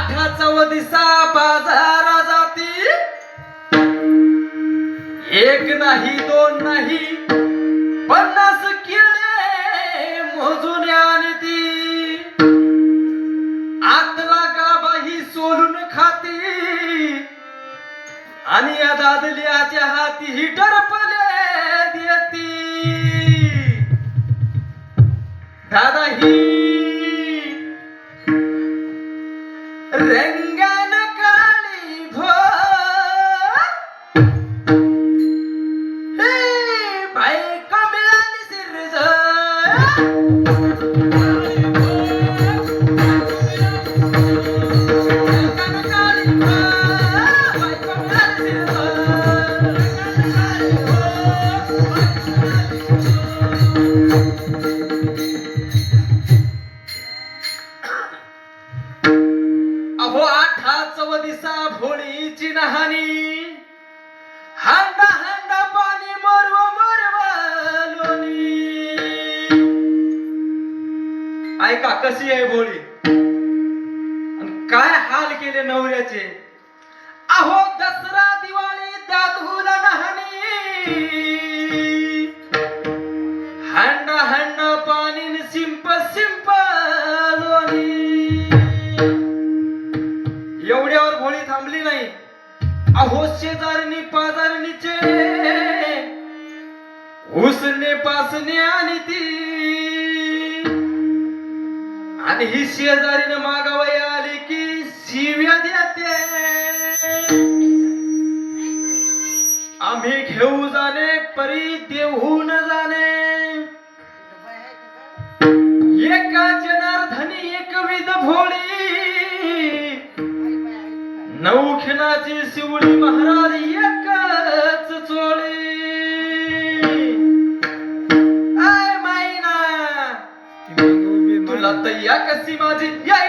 आठाचा दिसा बाजारा जाती, एक नाही दोन नाही 50 किळे मोजून आणती. आतला गाबाही सोलून खाती आणि या दादल्याच्या हाती ही टरपले देती. दादा ही रंगान काळी भोर, हे बायको मिळाली सिरजोर. रंगान काळी भोर, बायको मिळाली सिरजोर. अहो आठाचा दिसा भोळीची नहानी, हांडा हांडा पाणी मरव मरव लोणी. ऐका कशी आहे भोळी आणि काय हाल केले नवऱ्याचे. अहो दसरा दिवाळी दादूला नहानी, हांडा हांडा पाणी न सिंप सिंप लोणी. एवढ्यावर भोळी थांबली नाही. अहो शेजारणी पाजारणीचे उसने पासने आणि ती, आणि ही शेजारीनं मागावया आली की शिव्या देते. आम्ही घेऊ जाणे परी देऊ न जाणे, एका जनार्दनी एकविध भोळी. नौखिनाची शिवळी महाराज एकच चोळी. आय मायना तुला तय्या कशी माझी या